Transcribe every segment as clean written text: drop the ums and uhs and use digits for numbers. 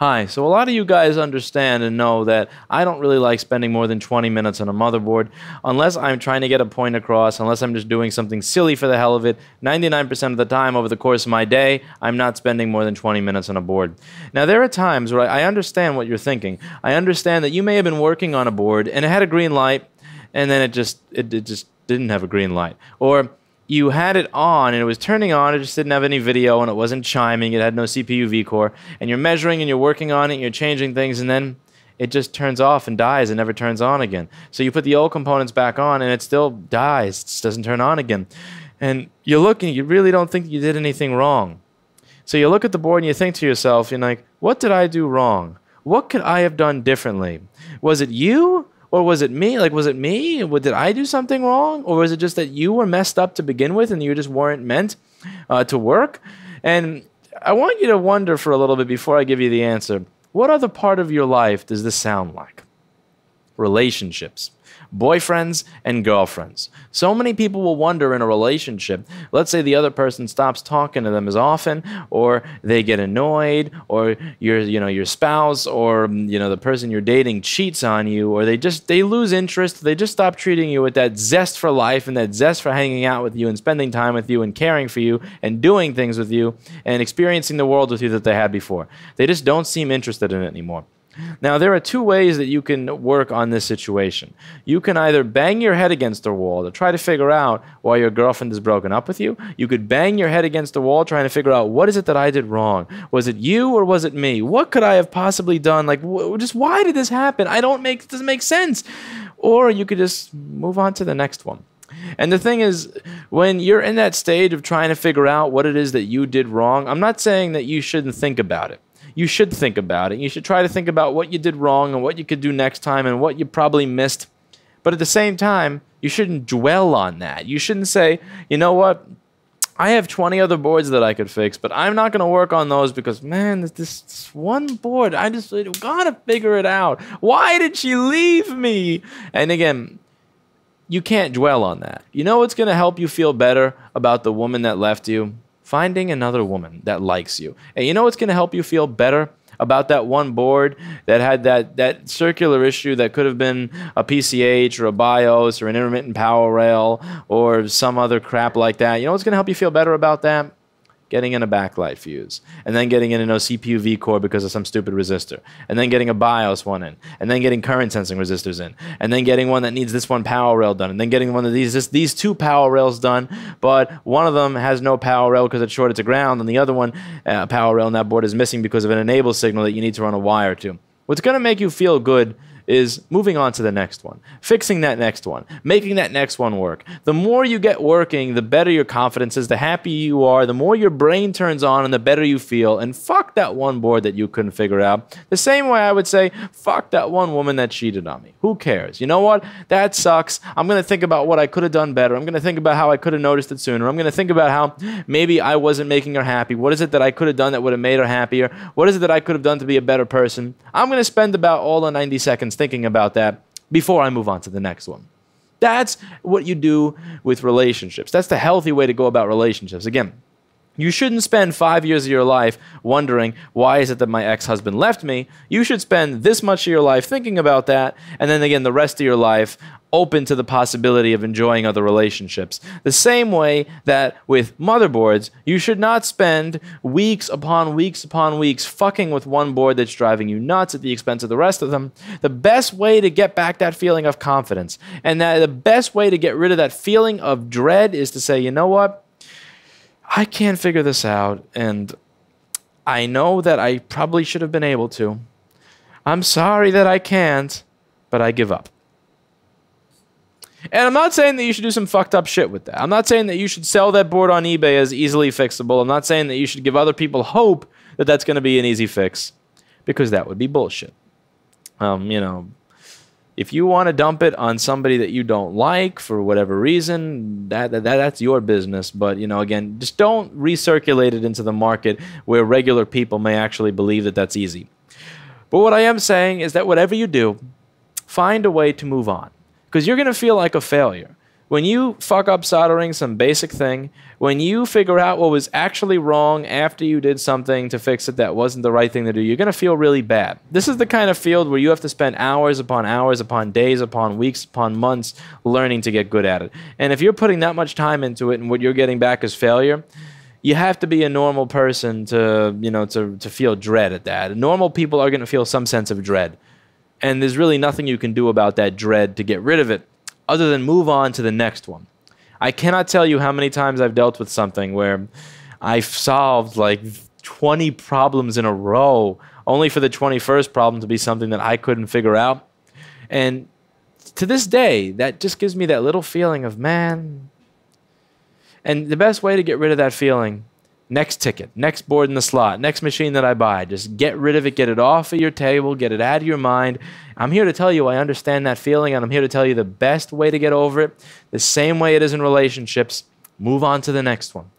Hi, so a lot of you guys understand and know that I don't really like spending more than 20 minutes on a motherboard unless I'm trying to get a point across, unless I'm just doing something silly for the hell of it. 99% of the time over the course of my day, I'm not spending more than 20 minutes on a board. Now, there are times where I understand what you're thinking. I understand that you may have been working on a board and it had a green light and then it just didn't have a green light. Or you had it on and it was turning on, it just didn't have any video and it wasn't chiming, it had no CPU V-core, and you're measuring and you're working on it and you're changing things and then it just turns off and dies and never turns on again. So you put the old components back on and it still dies, it just doesn't turn on again. And you look and you really don't think you did anything wrong. So you look at the board and you think to yourself, you're like, what did I do wrong? What could I have done differently? Was it you? Or was it me? Like, was it me? Did I do something wrong? Or was it just that you were messed up to begin with and you just weren't meant to work? And I want you to wonder for a little bit before I give you the answer. What other part of your life does this sound like? Relationships. Boyfriends and girlfriends. So many people will wonder in a relationship, let's say the other person stops talking to them as often, or they get annoyed, or your spouse or the person you're dating cheats on you, or they lose interest, they just stop treating you with that zest for life and that zest for hanging out with you and spending time with you and caring for you and doing things with you and experiencing the world with you that they had before. They just don't seem interested in it anymore. Now, there are two ways that you can work on this situation. You can either bang your head against a wall to try to figure out why your girlfriend is broken up with you. You could bang your head against the wall trying to figure out, what is it that I did wrong? Was it you or was it me? What could I have possibly done? Like, just why did this happen? It doesn't make sense. Or you could just move on to the next one. And the thing is, when you're in that stage of trying to figure out what it is that you did wrong, I'm not saying that you shouldn't think about it. You should think about it. You should try to think about what you did wrong and what you could do next time and what you probably missed. But at the same time, you shouldn't dwell on that. You shouldn't say, you know what? I have 20 other boards that I could fix, but I'm not going to work on those because, man, this one board, I just got to figure it out. Why did she leave me? And again, you can't dwell on that. You know what's going to help you feel better about the woman that left you? Finding another woman that likes you. And you know what's going to help you feel better about that one board that had that circular issue that could have been a PCH or a BIOS or an intermittent power rail or some other crap like that? You know what's going to help you feel better about that? Getting in a backlight fuse, and then getting in a no CPU V-core because of some stupid resistor, and then getting a BIOS one in, and then getting current sensing resistors in, and then getting one that needs this one power rail done, and then getting one of these two power rails done, but one of them has no power rail because it's shorted to ground, and the other one, power rail on that board is missing because of an enable signal that you need to run a wire to. What's going to make you feel good is moving on to the next one, fixing that next one, making that next one work. The more you get working, the better your confidence is, the happier you are, the more your brain turns on, and the better you feel. And fuck that one board that you couldn't figure out. The same way I would say, fuck that one woman that cheated on me. Who cares? You know what? That sucks. I'm going to think about what I could have done better. I'm going to think about how I could have noticed it sooner. I'm going to think about how maybe I wasn't making her happy. What is it that I could have done that would have made her happier? What is it that I could have done to be a better person? I'm going to spend about all the 90 seconds thinking about that before I move on to the next one. That's what you do with relationships. That's the healthy way to go about relationships. Again, you shouldn't spend 5 years of your life wondering, why is it that my ex-husband left me? You should spend this much of your life thinking about that, and then again, the rest of your life open to the possibility of enjoying other relationships. The same way that with motherboards, you should not spend weeks upon weeks upon weeks fucking with one board that's driving you nuts at the expense of the rest of them. The best way to get back that feeling of confidence and the best way to get rid of that feeling of dread is to say, you know what? I can't figure this out, and I know that I probably should have been able to. I'm sorry that I can't, but I give up. And I'm not saying that you should do some fucked up shit with that. I'm not saying that you should sell that board on eBay as easily fixable. I'm not saying that you should give other people hope that that's going to be an easy fix, because that would be bullshit. If you want to dump it on somebody that you don't like for whatever reason, that's your business. But, again, just don't recirculate it into the market where regular people may actually believe that that's easy. But what I am saying is that whatever you do, find a way to move on. Because you're going to feel like a failure. When you fuck up soldering some basic thing, when you figure out what was actually wrong after you did something to fix it that wasn't the right thing to do, you're going to feel really bad. This is the kind of field where you have to spend hours upon days upon weeks upon months learning to get good at it. And if you're putting that much time into it and what you're getting back is failure, you have to be a normal person to, to feel dread at that. Normal people are going to feel some sense of dread. And there's really nothing you can do about that dread to get rid of it other than move on to the next one. I cannot tell you how many times I've dealt with something where I've solved like 20 problems in a row, only for the 21st problem to be something that I couldn't figure out. And to this day, that just gives me that little feeling of, man. And the best way to get rid of that feeling, next ticket, next board in the slot, next machine that I buy, just get rid of it, get it off of your table, get it out of your mind. I'm here to tell you I understand that feeling, and I'm here to tell you the best way to get over it, the same way it is in relationships, move on to the next one.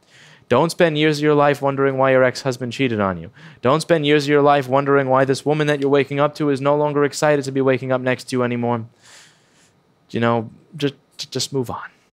Don't spend years of your life wondering why your ex-husband cheated on you. Don't spend years of your life wondering why this woman that you're waking up to is no longer excited to be waking up next to you anymore. Just move on.